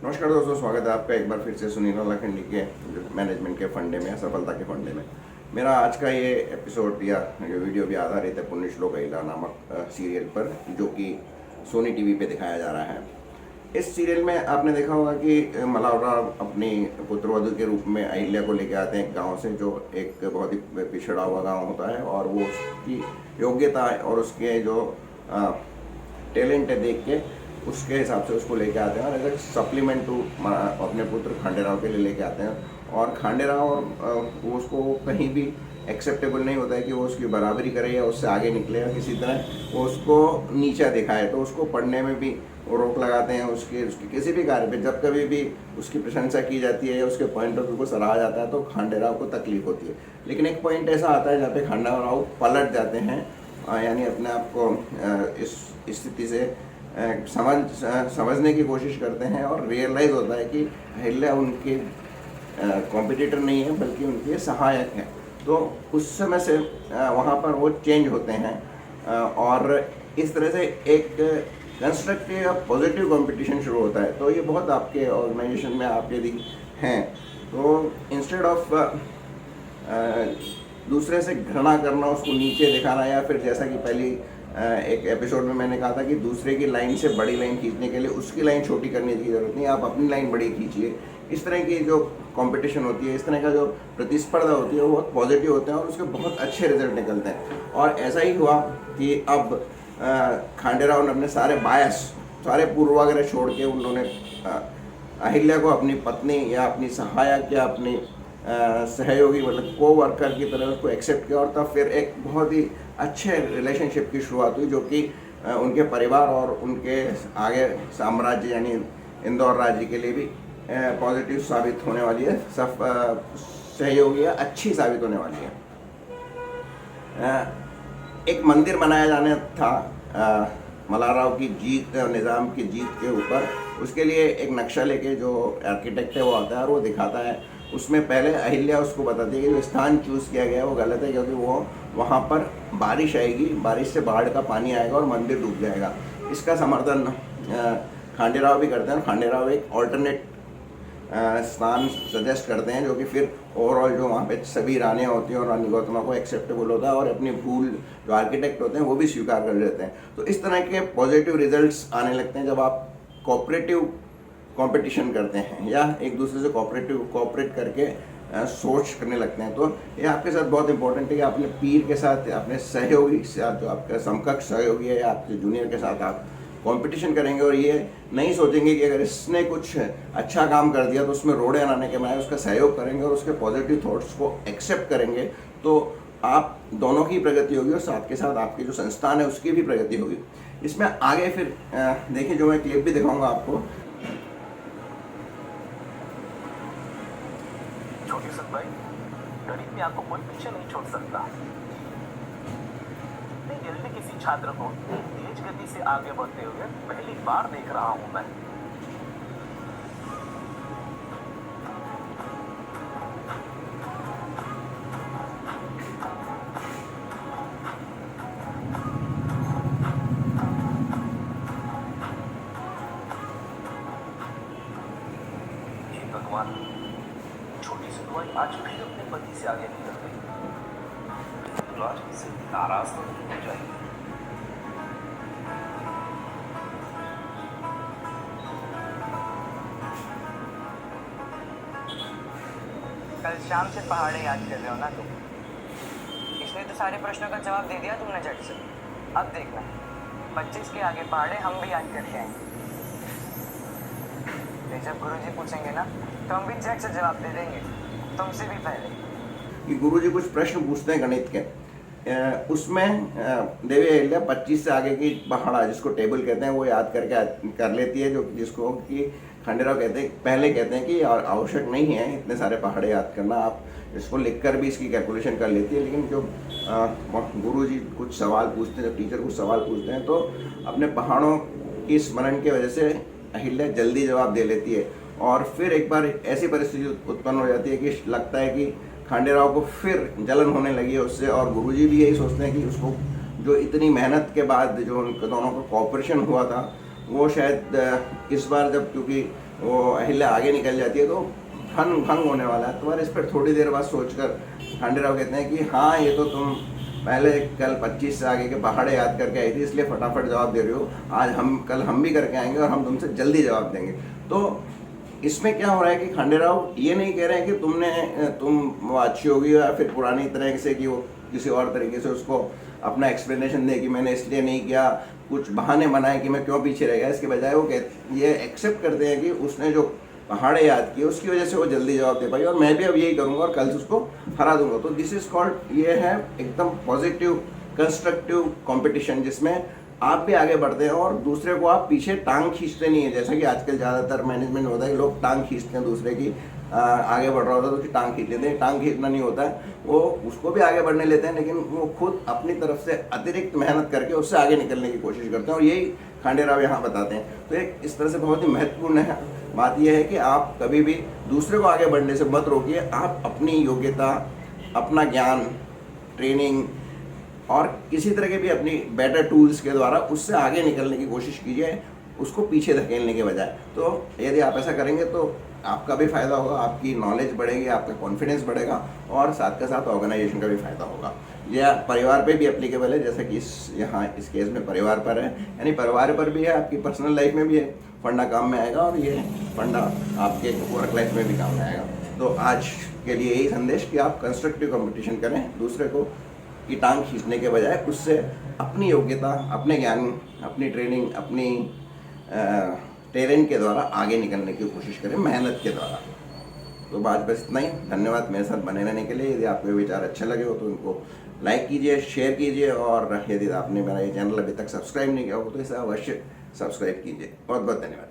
नमस्कार दोस्तों, स्वागत है आपका एक बार फिर से सुनील लाखंडी के मैनेजमेंट के फंडे में, सफलता के फंडे में। मेरा आज का ये एपिसोड या जो वीडियो भी आधारित है पुण्यश्लोक अहिल्या नामक सीरियल पर, जो कि सोनी टीवी पे दिखाया जा रहा है। इस सीरियल में आपने देखा होगा कि मल्हार राव अपनी पुत्रवधू के रूप में अहिल्या को लेकर आते हैं गांव से, जो एक बहुत ही पिछड़ा हुआ गांव होता है, और वो उसकी योग्यता और उसके जो टैलेंट है देख के उसके हिसाब से उसको लेके आते हैं और एज ए सप्लीमेंट टू अपने पुत्र खांडेराव के लिए लेके आते हैं। और खांडेराव वो उसको कहीं भी एक्सेप्टेबल नहीं होता है कि वो उसकी बराबरी करे या उससे आगे निकले या किसी तरह वो उसको नीचा दिखाए, तो उसको पढ़ने में भी वो रोक लगाते हैं। उसके किसी भी कार्य पे जब कभी भी उसकी प्रशंसा की जाती है या उसके पॉइंट ऑफ व्यू को सराहा जाता है तो खांडेराव को तकलीफ होती है। लेकिन एक पॉइंट ऐसा आता है जहाँ पे खांडेराव पलट जाते हैं, यानी अपने आप को इस स्थिति से समझने की कोशिश करते हैं और रियलाइज़ होता है कि अहिल्या उनके कॉम्पिटिटर नहीं है बल्कि उनके सहायक हैं। तो उस समय से वहाँ पर वो चेंज होते हैं और इस तरह से एक कंस्ट्रक्टिव पॉजिटिव कंपटीशन शुरू होता है। तो ये बहुत आपके ऑर्गेनाइजेशन में आप यदि हैं तो इंस्टेड ऑफ दूसरे से घृणा करना, उसको नीचे दिखाना, या फिर जैसा कि पहली एक एपिसोड में मैंने कहा था कि दूसरे की लाइन से बड़ी लाइन खींचने के लिए उसकी लाइन छोटी करने की ज़रूरत नहीं, आप अपनी लाइन बड़ी खींचिए। इस तरह की जो कंपटीशन होती है, इस तरह का जो प्रतिस्पर्धा होती है वो बहुत पॉजिटिव होते हैं और उसके बहुत अच्छे रिजल्ट निकलते हैं। और ऐसा ही हुआ कि अब खांडेराव ने अपने सारे बायस, सारे पूर्वाग्रह छोड़ के उन्होंने अहिल्या को अपनी पत्नी या अपनी सहायक या अपनी सहयोगी मतलब को वर्कर की तरह उसको एक्सेप्ट किया और तब फिर एक बहुत ही अच्छे रिलेशनशिप की शुरुआत हुई, जो कि उनके परिवार और उनके आगे साम्राज्य यानी इंदौर राज्य के लिए भी पॉजिटिव साबित होने वाली है, सहयोगी अच्छी साबित होने वाली है। एक मंदिर बनाया जाने था मल्हार राव की जीत, निज़ाम की जीत के ऊपर। उसके लिए एक नक्शा लेके जो आर्किटेक्ट है वो आता है और वो दिखाता है। उसमें पहले अहिल्या उसको बताती है कि जो स्थान चूज़ किया गया है वो गलत है, क्योंकि वो वहाँ पर बारिश आएगी, बारिश से बाढ़ का पानी आएगा और मंदिर डूब जाएगा। इसका समर्थन खांडेराव भी करते हैं और खांडेराव एक ऑल्टरनेट स्थान सजेस्ट करते हैं, जो कि फिर ओवरऑल जो वहाँ पे सभी रानियाँ होती हैं और रानी गौतमा को एक्सेप्टेबल होता है और अपनी भूल जो आर्किटेक्ट होते हैं वो भी स्वीकार कर लेते हैं। तो इस तरह के पॉजिटिव रिजल्ट्स आने लगते हैं जब आप कोऑपरेटिव कंपटीशन करते हैं या एक दूसरे से कोऑपरेट करके सोच करने लगते हैं। तो ये आपके साथ बहुत इंपॉर्टेंट है कि अपने पीर के साथ, अपने सहयोगी के साथ, जो आपका समकक्ष सहयोगी है या आपके जूनियर के साथ आप कंपटीशन करेंगे और ये नहीं सोचेंगे कि अगर इसने कुछ अच्छा काम कर दिया तो उसमें रोड़े आने के बजाय उसका सहयोग करेंगे और उसके पॉजिटिव थॉट्स को एक्सेप्ट करेंगे, तो आप दोनों की प्रगति होगी और साथ के साथ आपकी जो संस्थान है उसकी भी प्रगति होगी। इसमें आगे फिर देखिए, जो मैं क्लिप भी दिखाऊंगा आपको। छोटी सनबाई, गणित में आपको कोई पीछे नहीं छोड़ सकता। इतनी जल्दी किसी छात्र को तेज गति से आगे बढ़ते हुए पहली बार देख रहा हूं मैं। हे भगवान, छोटी सनबाई आज फिर अपने पति से आगे निकल गई। राज से नाराज तो नहीं हो जाएगी। कल शाम से पहाड़े याद कर रहे हो ना तुम? इसने तो सारे प्रश्नों का जवाब दे दिया तुमने झट से। अब देखना, 25 के आगे पहाड़े हम भी याद करके आएंगे। फिर जब गुरुजी पूछेंगे ना तो हम भी झट से जवाब दे देंगे, तुमसे भी पहले। कि गुरुजी कुछ प्रश्न पूछते हैं गणित के, उसमें देवी अहिल्या 25 से आगे की पहाड़ा, जिसको टेबल कहते हैं, वो याद करके कर लेती है, जो जिसको कि खंडेराव पहले कहते हैं कि आवश्यक नहीं है इतने सारे पहाड़े याद करना, आप इसको लिखकर भी इसकी कैलकुलेशन कर लेती है। लेकिन जो गुरुजी कुछ सवाल पूछते हैं, जब टीचर कुछ सवाल पूछते हैं तो अपने पहाड़ों की स्मरण की वजह से अहिल्या जल्दी जवाब दे लेती है। और फिर एक बार ऐसी परिस्थिति उत्पन्न हो जाती है कि लगता है कि खांडेराव को फिर जलन होने लगी है उससे, और गुरुजी भी यही सोचते हैं कि उसको जो इतनी मेहनत के बाद जो उन दोनों का कॉपरेशन हुआ था वो शायद इस बार जब, क्योंकि वो अहिल्या आगे निकल जाती है तो भंग होने वाला है, तो इस पर थोड़ी देर बाद सोचकर खांडे राव कहते हैं कि हाँ ये तो तुम पहले कल 25 से आगे के पहाड़े याद करके आई थी इसलिए फटाफट जवाब दे रहे हो, आज कल हम भी करके आएंगे और हम तुमसे जल्दी जवाब देंगे। तो इसमें क्या हो रहा है कि खांडे राव ये नहीं कह रहे हैं कि तुम वो अच्छी होगी या फिर पुरानी तरह से कि वो किसी और तरीके से उसको अपना एक्सप्लेनेशन दे कि मैंने इसलिए नहीं किया, कुछ बहाने बनाए कि मैं क्यों पीछे रह गया। इसके बजाय वो ये एक्सेप्ट करते हैं कि उसने जो पहाड़े याद किए उसकी वजह से वो जल्दी जवाब दे पाई और मैं भी अब यही करूँगा और कल से उसको हरा दूंगा। तो दिस इज कॉल्ड, ये है एकदम पॉजिटिव कंस्ट्रक्टिव कंपटीशन जिसमें आप भी आगे बढ़ते हैं और दूसरे को आप पीछे टांग खींचते नहीं है, जैसा कि आजकल ज़्यादातर मैनेजमेंट होता है कि लोग टांग खींचते हैं दूसरे की, आगे बढ़ रहा होता है तो उसकी टांग खींच लेते हैं। टांग खींचना नहीं होता है, वो उसको भी आगे बढ़ने लेते हैं लेकिन वो खुद अपनी तरफ से अतिरिक्त मेहनत करके उससे आगे निकलने की कोशिश करते हैं और यही खांडे राव यहाँ बताते हैं। तो एक इस तरह से बहुत ही महत्वपूर्ण है बात यह है कि आप कभी भी दूसरे को आगे बढ़ने से मत रोकिए, आप अपनी योग्यता, अपना ज्ञान, ट्रेनिंग और किसी तरह के भी अपनी बेटर टूल्स के द्वारा उससे आगे निकलने की कोशिश कीजिए, उसको पीछे धकेलने के बजाय। तो यदि आप ऐसा करेंगे तो आपका भी फ़ायदा होगा, आपकी नॉलेज बढ़ेगी, आपका कॉन्फिडेंस बढ़ेगा और साथ के साथ ऑर्गेनाइजेशन का भी फ़ायदा होगा। यह परिवार पे भी एप्लीकेबल है, जैसा कि इस केस में परिवार पर है, यानी परिवार पर भी है, आपकी पर्सनल लाइफ में भी है, फंडा काम में आएगा और ये फंडा आपके वर्क लाइफ में भी काम में आएगा। तो आज के लिए यही संदेश कि आप कंस्ट्रक्टिव कंपटीशन करें, दूसरे को की टांग खींचने के बजाय उससे अपनी योग्यता, अपने ज्ञान, अपनी ट्रेनिंग, अपनी टैलेंट के द्वारा आगे निकलने की कोशिश करें, मेहनत के द्वारा। तो बात बस इतना ही। धन्यवाद मेरे साथ बने रहने के लिए। यदि आपको ये विचार अच्छे लगे हो तो इनको लाइक कीजिए, शेयर कीजिए और यदि आपने मेरा ये चैनल अभी तक सब्सक्राइब नहीं किया हो तो इसे अवश्य सब्सक्राइब कीजिए। बहुत बहुत धन्यवाद।